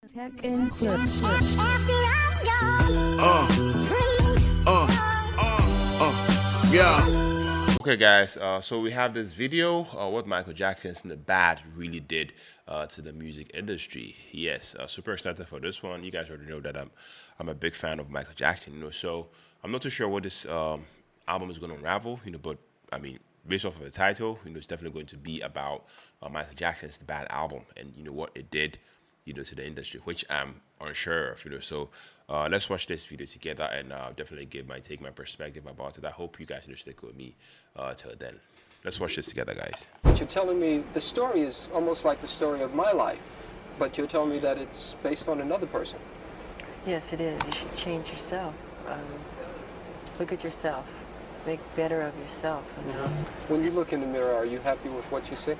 Tech and clips. Yeah. Okay, guys. So we have this video. What Michael Jackson and the Bad really did to the music industry. Yes, super excited for this one. You guys already know that I'm a big fan of Michael Jackson. So I'm not too sure what this album is going to unravel. But I mean, based off of the title, it's definitely going to be about Michael Jackson's The Bad album and what it did to the industry, which I'm unsure of, So let's watch this video together and definitely give my perspective about it. I hope you guys will stick with me till then. Let's watch this together, guys. But you're telling me the story is almost like the story of my life, but you're telling me that it's based on another person. Yes, it is. You should change yourself. Look at yourself. Make better of yourself. When you look in the mirror, are you happy with what you see?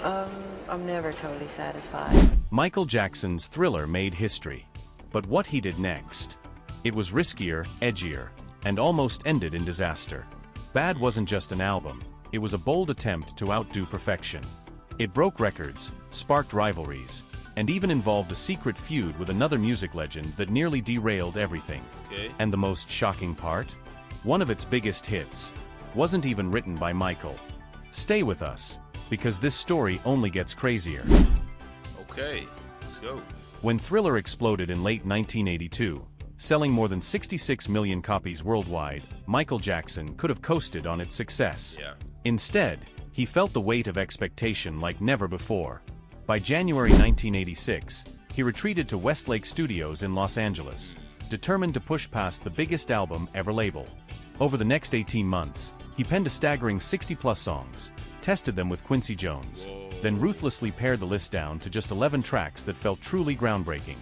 I'm never totally satisfied. Michael Jackson's Thriller made history. But what he did next? It was riskier, edgier, and almost ended in disaster. Bad wasn't just an album, it was a bold attempt to outdo perfection. It broke records, sparked rivalries, and even involved a secret feud with another music legend that nearly derailed everything. And the most shocking part? One of its biggest hits wasn't even written by Michael. Stay with us, because this story only gets crazier. Okay, let's go. When Thriller exploded in late 1982, selling more than 66 million copies worldwide, Michael Jackson could have coasted on its success. Instead, he felt the weight of expectation like never before. By January 1986, he retreated to Westlake Studios in Los Angeles, determined to push past the biggest album ever labeled. Over the next 18 months, he penned a staggering 60-plus songs, tested them with Quincy Jones, then ruthlessly pared the list down to just 11 tracks that felt truly groundbreaking.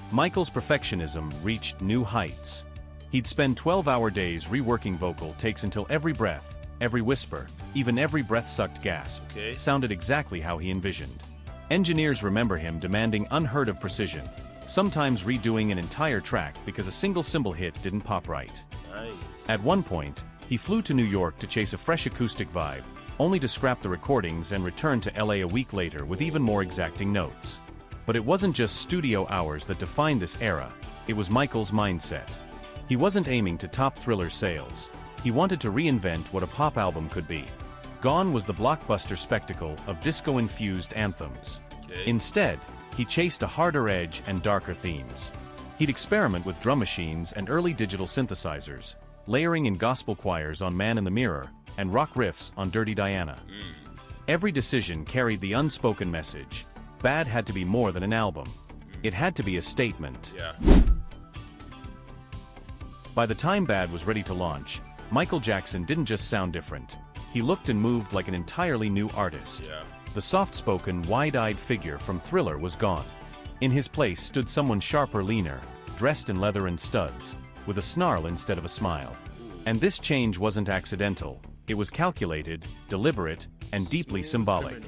Michael's perfectionism reached new heights. He'd spend 12-hour days reworking vocal takes until every breath, every whisper, even every breath-sucked gasp sounded exactly how he envisioned. Engineers remember him demanding unheard-of precision, sometimes redoing an entire track because a single cymbal hit didn't pop right. At one point, he flew to New York to chase a fresh acoustic vibe, only to scrap the recordings and return to LA a week later with even more exacting notes. But it wasn't just studio hours that defined this era, it was Michael's mindset. He wasn't aiming to top Thriller sales. He wanted to reinvent what a pop album could be. Gone was the blockbuster spectacle of disco-infused anthems. Instead, he chased a harder edge and darker themes. He'd experiment with drum machines and early digital synthesizers, layering in gospel choirs on Man in the Mirror, and rock riffs on Dirty Diana. Every decision carried the unspoken message. Bad had to be more than an album. It had to be a statement. By the time Bad was ready to launch, Michael Jackson didn't just sound different. He looked and moved like an entirely new artist. The soft-spoken, wide-eyed figure from Thriller was gone. In his place stood someone sharper, leaner, dressed in leather and studs, with a snarl instead of a smile. And this change wasn't accidental. It was calculated, deliberate, and deeply symbolic.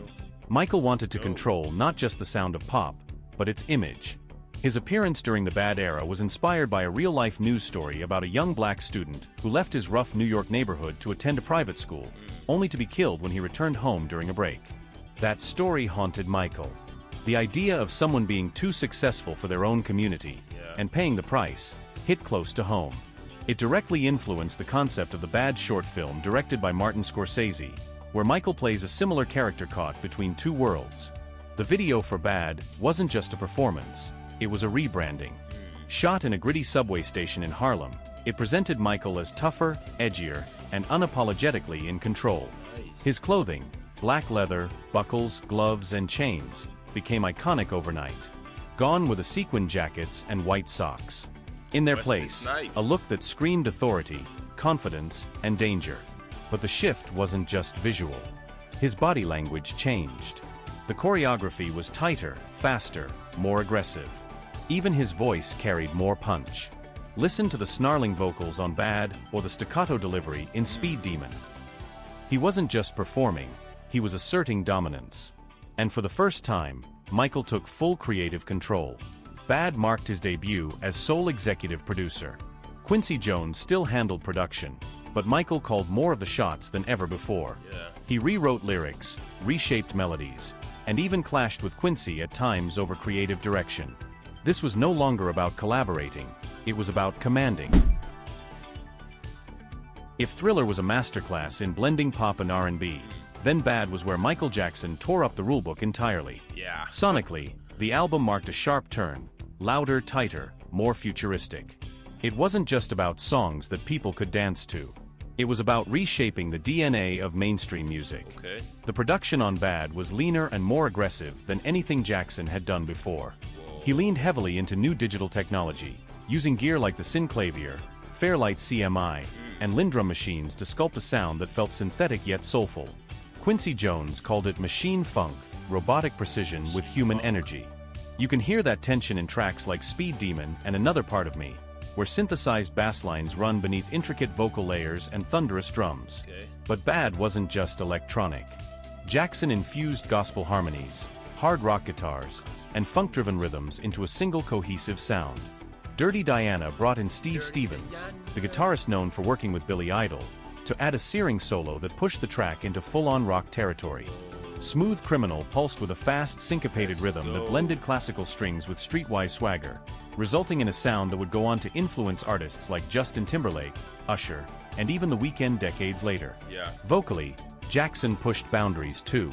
Michael wanted to control not just the sound of pop, but its image. His appearance during the Bad era was inspired by a real-life news story about a young black student who left his rough New York neighborhood to attend a private school, only to be killed when he returned home during a break. That story haunted Michael. The idea of someone being too successful for their own community, and paying the price, hit close to home. It directly influenced the concept of the Bad short film directed by Martin Scorsese, where Michael plays a similar character caught between two worlds. The video for Bad wasn't just a performance, it was a rebranding. Shot in a gritty subway station in Harlem, it presented Michael as tougher, edgier, and unapologetically in control. His clothing, black leather, buckles, gloves, and chains, became iconic overnight. Gone were the sequin jackets and white socks. In their place, a look that screamed authority, confidence, and danger. But the shift wasn't just visual. His body language changed. The choreography was tighter, faster, more aggressive. Even his voice carried more punch. Listen to the snarling vocals on Bad or the staccato delivery in Speed Demon. He wasn't just performing, he was asserting dominance. And for the first time, Michael took full creative control. Bad marked his debut as sole executive producer. Quincy Jones still handled production, but Michael called more of the shots than ever before. He rewrote lyrics, reshaped melodies, and even clashed with Quincy at times over creative direction. This was no longer about collaborating, it was about commanding. If Thriller was a masterclass in blending pop and R&B, then Bad was where Michael Jackson tore up the rulebook entirely. Yeah. Sonically, the album marked a sharp turn, louder, tighter, more futuristic. It wasn't just about songs that people could dance to. It was about reshaping the DNA of mainstream music. Okay. The production on Bad was leaner and more aggressive than anything Jackson had done before. He leaned heavily into new digital technology, using gear like the Synclavier, Fairlight CMI, and Lindrum machines to sculpt a sound that felt synthetic yet soulful. Quincy Jones called it machine funk, robotic precision with human energy. You can hear that tension in tracks like Speed Demon and Another Part of Me, where synthesized bass lines run beneath intricate vocal layers and thunderous drums. Okay. But Bad wasn't just electronic. Jackson infused gospel harmonies, hard rock guitars, and funk-driven rhythms into a single cohesive sound. Dirty Diana brought in Steve Stevens, the guitarist known for working with Billy Idol, to add a searing solo that pushed the track into full-on rock territory. Smooth Criminal pulsed with a fast, syncopated rhythm that blended classical strings with streetwise swagger, resulting in a sound that would go on to influence artists like Justin Timberlake, Usher, and even The Weeknd decades later. Yeah. Vocally, Jackson pushed boundaries too.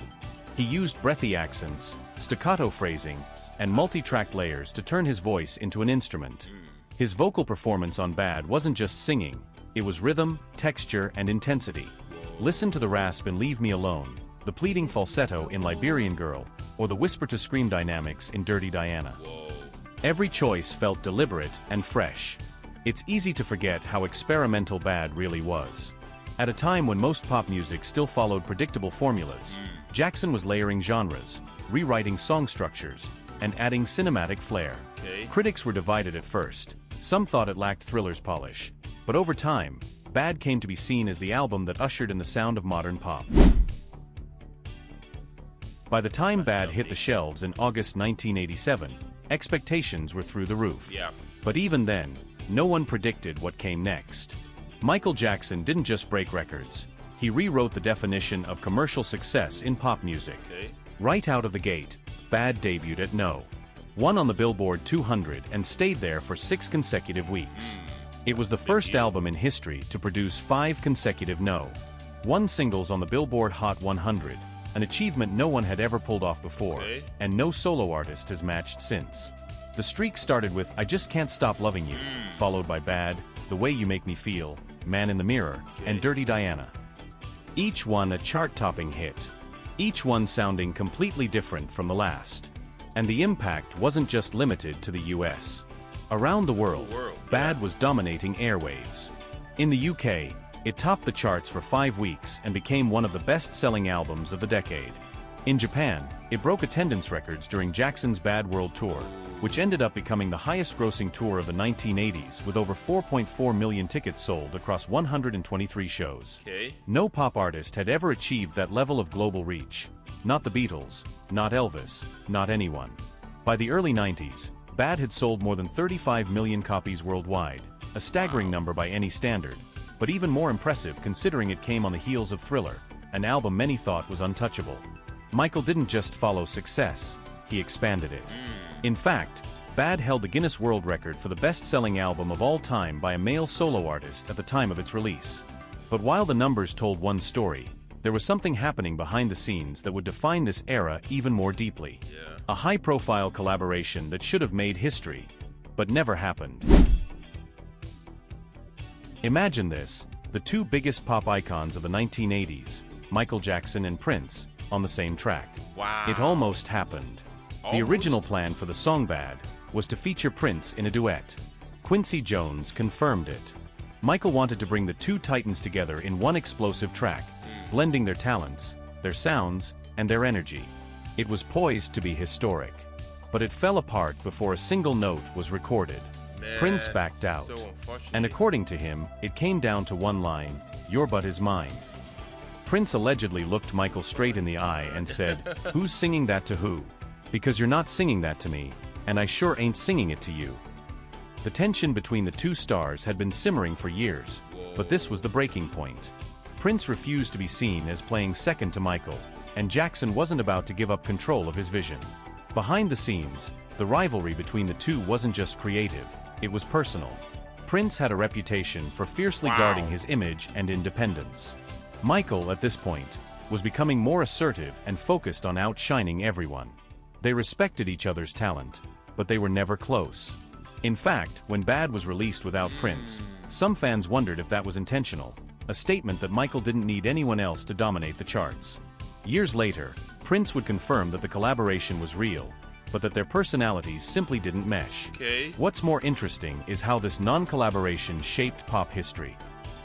He used breathy accents, staccato phrasing, and multi-tracked layers to turn his voice into an instrument. His vocal performance on Bad wasn't just singing, it was rhythm, texture, and intensity. Listen to the rasp in Leave Me Alone, the pleading falsetto in Liberian Girl, or the whisper-to-scream dynamics in Dirty Diana. Every choice felt deliberate and fresh. It's easy to forget how experimental Bad really was. At a time when most pop music still followed predictable formulas, Jackson was layering genres, rewriting song structures, and adding cinematic flair. Okay. Critics were divided at first. Some thought it lacked Thriller's polish. But over time, Bad came to be seen as the album that ushered in the sound of modern pop. By the time Bad hit the shelves in August 1987, expectations were through the roof. Yeah. But even then, no one predicted what came next. Michael Jackson didn't just break records. He rewrote the definition of commercial success in pop music. Okay. Right out of the gate, Bad debuted at No. 1 on the Billboard 200 and stayed there for 6 consecutive weeks. It was the first album in history to produce 5 consecutive No. 1 singles on the Billboard Hot 100, an achievement no one had ever pulled off before, Okay. and no solo artist has matched since. The streak started with I Just Can't Stop Loving You, followed by Bad, The Way You Make Me Feel, Man in the Mirror, and Dirty Diana. Each one a chart-topping hit, each one sounding completely different from the last. And the impact wasn't just limited to the US. Around the world, Bad was dominating airwaves. In the UK, it topped the charts for 5 weeks and became one of the best-selling albums of the decade. In Japan, it broke attendance records during Jackson's Bad World Tour, which ended up becoming the highest-grossing tour of the 1980s with over 4.4 million tickets sold across 123 shows. Okay. No pop artist had ever achieved that level of global reach. Not the Beatles, not Elvis, not anyone. By the early 90s, Bad had sold more than 35 million copies worldwide, a staggering number by any standard, but even more impressive considering it came on the heels of Thriller, an album many thought was untouchable. Michael didn't just follow success, he expanded it. In fact, Bad held the Guinness World Record for the best-selling album of all time by a male solo artist at the time of its release. But while the numbers told one story, there was something happening behind the scenes that would define this era even more deeply. A high-profile collaboration that should have made history, but never happened. Imagine this, the 2 biggest pop icons of the 1980s, Michael Jackson and Prince, on the same track. Wow. It almost happened. The original plan for the song Bad was to feature Prince in a duet. Quincy Jones confirmed it. Michael wanted to bring the 2 titans together in one explosive track, blending their talents, their sounds, and their energy. It was poised to be historic. But it fell apart before a single note was recorded. Man, Prince backed out. so unfortunate. And according to him, it came down to one line, "Your butt is mine." Prince allegedly looked Michael straight in the eye and said, "Who's singing that to who? Because you're not singing that to me, and I sure ain't singing it to you." The tension between the 2 stars had been simmering for years, but this was the breaking point. Prince refused to be seen as playing second to Michael, and Jackson wasn't about to give up control of his vision. Behind the scenes, the the rivalry between the two wasn't just creative, it was personal. Prince had a reputation for fiercely guarding his image and independence. Michael, at this point, was becoming more assertive and focused on outshining everyone. They respected each other's talent, but they were never close. In fact, when Bad was released without Prince, some fans wondered if that was intentional, a statement that Michael didn't need anyone else to dominate the charts. Years later, Prince would confirm that the collaboration was real, but that their personalities simply didn't mesh. What's more interesting is how this non-collaboration shaped pop history.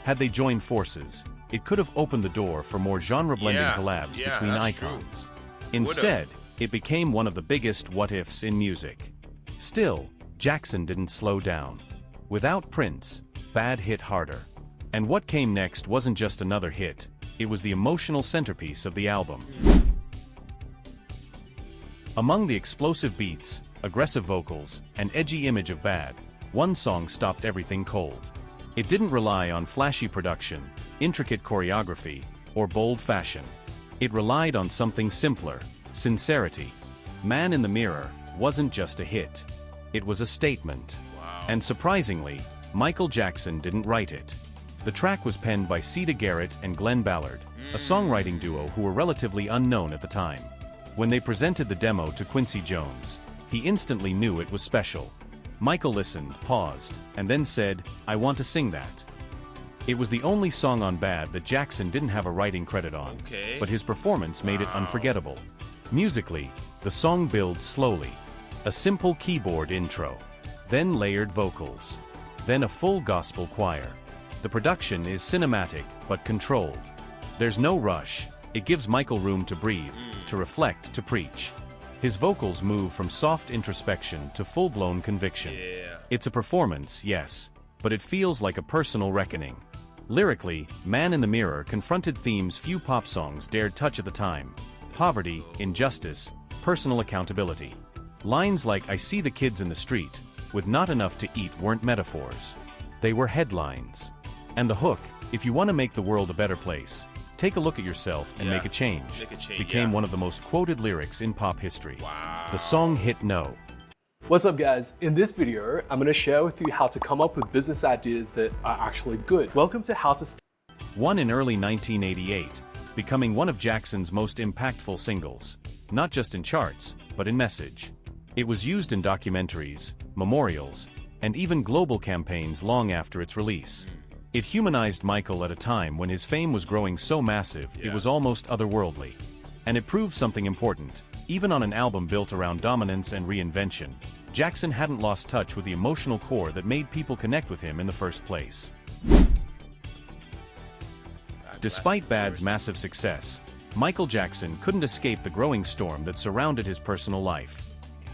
Had they joined forces, it could have opened the door for more genre-blending collabs between icons. Instead, it became one of the biggest what-ifs in music. Still, Jackson didn't slow down. Without Prince, Bad hit harder. And what came next wasn't just another hit, it was the emotional centerpiece of the album. Among the explosive beats, aggressive vocals, and edgy image of Bad, one song stopped everything cold. It didn't rely on flashy production, intricate choreography, or bold fashion. It relied on something simpler: sincerity. Man in the Mirror wasn't just a hit. It was a statement. And surprisingly, Michael Jackson didn't write it. The track was penned by Sida Garrett and Glenn Ballard, a songwriting duo who were relatively unknown at the time. When they presented the demo to Quincy Jones, he instantly knew it was special. Michael listened, paused, and then said, "I want to sing that." It was the only song on Bad that Jackson didn't have a writing credit on, but his performance made it unforgettable. Musically, the song builds slowly. A simple keyboard intro, then layered vocals, then a full gospel choir. The production is cinematic but controlled. There's no rush, it gives Michael room to breathe, to reflect, to preach. His vocals move from soft introspection to full-blown conviction. It's a performance, yes, but it feels like a personal reckoning. Lyrically, Man in the Mirror confronted themes few pop songs dared touch at the time: poverty, injustice, personal accountability. Lines like "I see the kids in the street, with not enough to eat" weren't metaphors. They were headlines. And the hook, "If you want to make the world a better place, take a look at yourself and make a change," became one of the most quoted lyrics in pop history. The song hit no. What's up guys? In this video, I'm going to share with you how to come up with business ideas that are actually good. Welcome to How to One in early 1988, becoming one of Jackson's most impactful singles, not just in charts, but in message. It was used in documentaries, memorials, and even global campaigns long after its release. It humanized Michael at a time when his fame was growing so massive it was almost otherworldly. And it proved something important: even on an album built around dominance and reinvention, Jackson hadn't lost touch with the emotional core that made people connect with him in the first place. Despite Bad's massive success, Michael Jackson couldn't escape the growing storm that surrounded his personal life.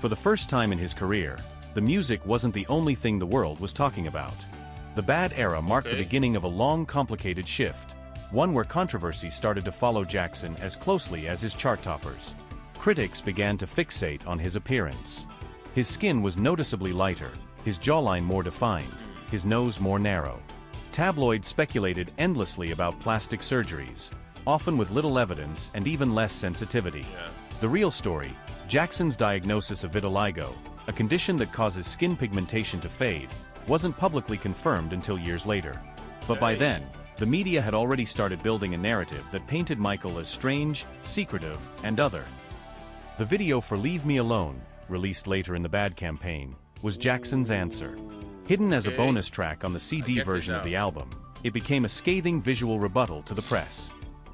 For the first time in his career, the music wasn't the only thing the world was talking about. The Bad era marked the beginning of a long, complicated shift, one where controversy started to follow Jackson as closely as his chart toppers. Critics began to fixate on his appearance. His skin was noticeably lighter, his jawline more defined, his nose more narrow. Tabloids speculated endlessly about plastic surgeries, often with little evidence and even less sensitivity. The real story: Jackson's diagnosis of vitiligo, a condition that causes skin pigmentation to fade, wasn't publicly confirmed until years later. But by then, the media had already started building a narrative that painted Michael as strange, secretive, and other. The video for "Leave Me Alone," released later in the Bad campaign, was Jackson's answer. Hidden as a bonus track on the CD version of the album, it became a scathing visual rebuttal to the press.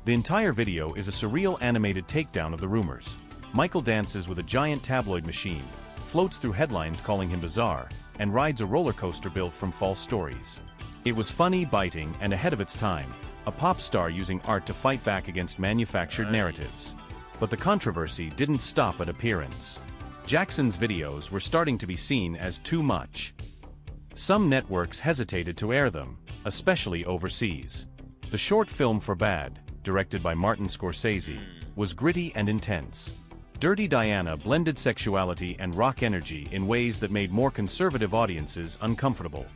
The entire video is a surreal animated takedown of the rumors. Michael dances with a giant tabloid machine, floats through headlines calling him bizarre, and rides a roller coaster built from false stories. It was funny, biting, and ahead of its time, a pop star using art to fight back against manufactured narratives. But the controversy didn't stop at appearance. Jackson's videos were starting to be seen as too much. Some networks hesitated to air them, especially overseas. The short film for Bad, directed by Martin Scorsese, was gritty and intense. Dirty Diana blended sexuality and rock energy in ways that made more conservative audiences uncomfortable.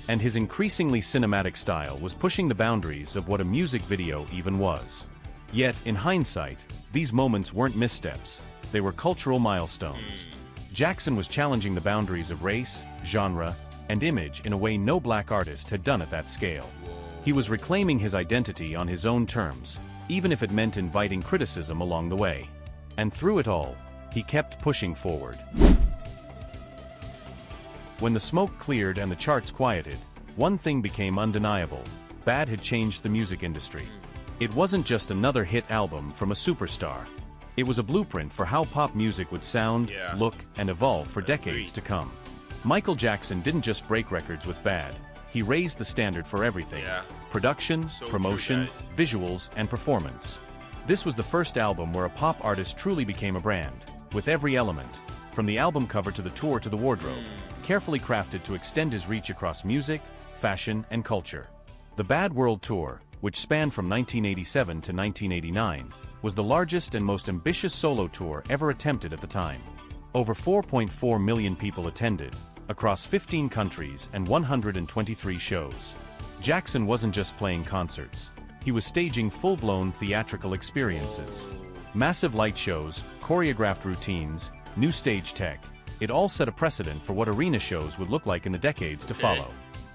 And his increasingly cinematic style was pushing the boundaries of what a music video even was. Yet, in hindsight, these moments weren't missteps, they were cultural milestones. Jackson was challenging the boundaries of race, genre, and image in a way no black artist had done at that scale. He was reclaiming his identity on his own terms, even if it meant inviting criticism along the way. And through it all, he kept pushing forward. When the smoke cleared and the charts quieted, one thing became undeniable: Bad had changed the music industry. It wasn't just another hit album from a superstar. It was a blueprint for how pop music would sound, look, and evolve for decades to come. Michael Jackson didn't just break records with Bad. He raised the standard for everything: production, promotion, visuals, and performance. This was the first album where a pop artist truly became a brand, with every element, from the album cover to the tour to the wardrobe, carefully crafted to extend his reach across music, fashion, and culture. The Bad World Tour, which spanned from 1987 to 1989, was the largest and most ambitious solo tour ever attempted at the time. Over 4.4 million people attended, across 15 countries and 123 shows. Jackson wasn't just playing concerts. He was staging full-blown theatrical experiences. Massive light shows, choreographed routines, new stage tech. It all set a precedent for what arena shows would look like in the decades to follow.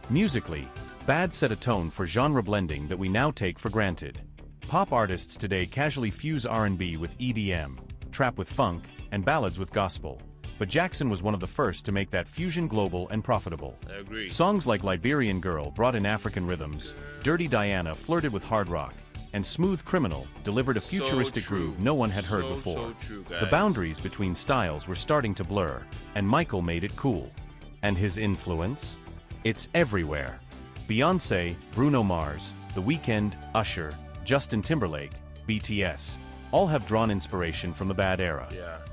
Musically, Bad set a tone for genre blending that we now take for granted. Pop artists today casually fuse R&B with EDM, trap with funk, and ballads with gospel. But Jackson was one of the first to make that fusion global and profitable. I agree. Songs like Liberian Girl brought in African rhythms, Dirty Diana flirted with hard rock, and Smooth Criminal delivered a futuristic groove no one had heard before. The boundaries between styles were starting to blur, and Michael made it cool. And his influence? It's everywhere. Beyoncé, Bruno Mars, The Weeknd, Usher, Justin Timberlake, BTS, all have drawn inspiration from the Bad era.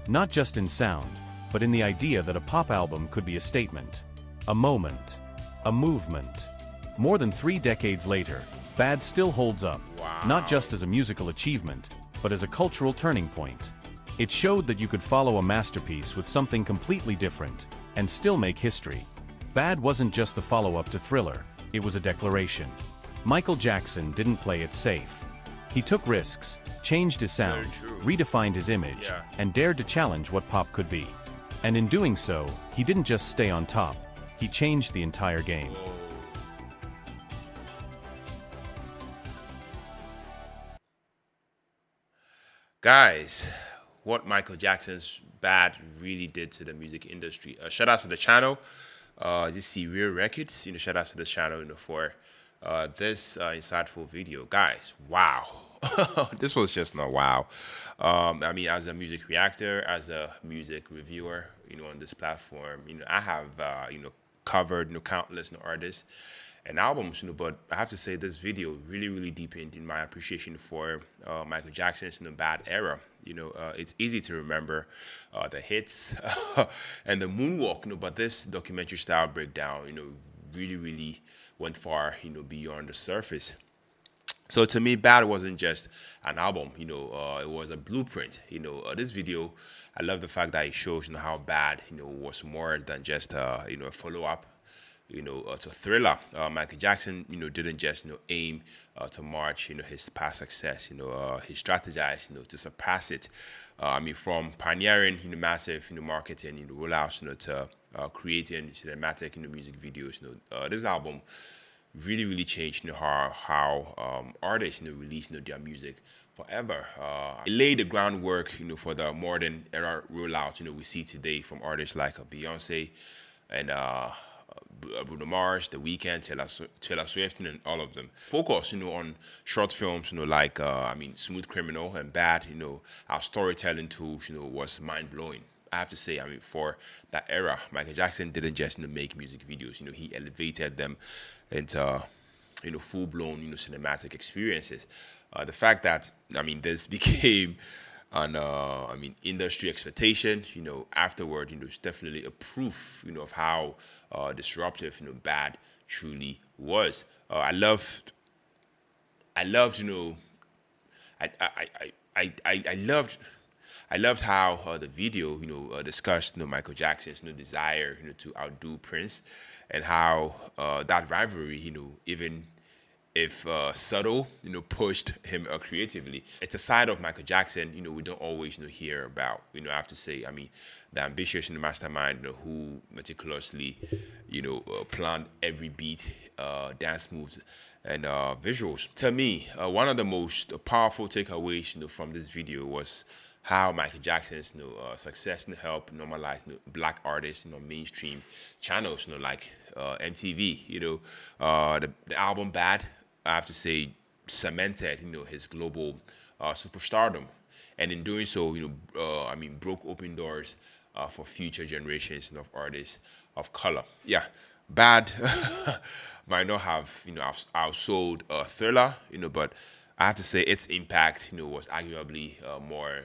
Not just in sound, but in the idea that a pop album could be a statement, a moment, a movement. More than 3 decades later, Bad still holds up, not just as a musical achievement, but as a cultural turning point. It showed that you could follow a masterpiece with something completely different, and still make history. Bad wasn't just the follow-up to Thriller, it was a declaration. Michael Jackson didn't play it safe. He took risks, changed his sound, redefined his image, and dared to challenge what pop could be. And in doing so, he didn't just stay on top, he changed the entire game. Guys, what Michael Jackson's Bad really did to the music industry. Shout out to the channel. This see Real Records. Shout out to this channel, for this insightful video. Guys, wow. This was just not wow. I mean, as a music reactor, as a music reviewer, on this platform, I have, covered, countless artists and albums, but I have to say this video really deepened in my appreciation for Michael Jackson's Bad era. It's easy to remember the hits and the moonwalk, but this documentary style breakdown, really went far, beyond the surface. So to me, Bad wasn't just an album, it was a blueprint. This video, I love the fact that it shows, how Bad, was more than just, a follow-up, to Thriller. Michael Jackson, didn't just, aim to match, his past success. He strategized, to surpass it. I mean, from pioneering, massive, marketing, rollouts, to creating cinematic, music videos. This album really changed, how artists, release, their music forever. It laid the groundwork, for the modern era rollout, we see today from artists like Beyonce and Bruno Mars, The Weeknd, Taylor Swift, and all of them. Focus, on short films, like, Smooth Criminal and Bad, our storytelling tools, was mind-blowing. I have to say, for that era, Michael Jackson didn't just make music videos, he elevated them into, full-blown, cinematic experiences. The fact that, this became an, industry expectation, afterward, is definitely a proof, of how disruptive, Bad truly was. I loved, I loved how the video, discussed, Michael Jackson's, desire, to outdo Prince, and how that rivalry, even if subtle, pushed him creatively. It's a side of Michael Jackson, we don't always hear about. I have to say, I mean, the ambitious mastermind, who meticulously, planned every beat, dance moves, and visuals. To me, one of the most powerful takeaways, from this video was how Michael Jackson's success helped normalize black artists, mainstream channels, like MTV. The album Bad, I have to say, cemented his global superstardom, and in doing so, I mean, broke open doors for future generations of artists of color. Yeah, Bad might not have outsold Thriller, but I have to say its impact, was arguably more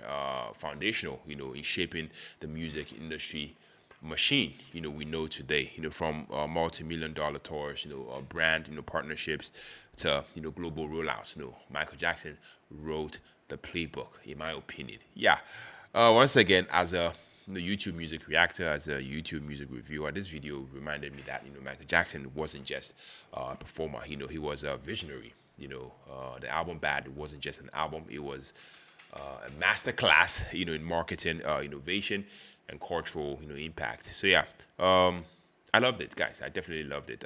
foundational, in shaping the music industry machine, we know today, from multi-million dollar tours, brand, partnerships to, global rollouts. Michael Jackson wrote the playbook, in my opinion. Yeah. Once again, as a YouTube music reactor, as a YouTube music reviewer, this video reminded me that, Michael Jackson wasn't just a performer, he was a visionary. The album Bad wasn't just an album, it was a masterclass, in marketing, innovation, and cultural, impact. So yeah, I loved it, guys. I definitely loved it.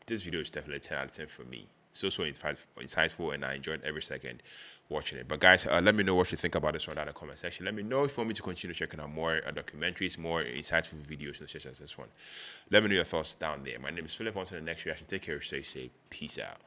This video is definitely 10 out of 10 for me. So insightful, and I enjoyed every second watching it. But guys, let me know what you think about this one down in the comment section. Let me know if you want me to continue checking out more documentaries, more insightful videos such as this one. Let me know your thoughts down there. My name is Philip. On to the next reaction. Take care. Stay safe. Peace out.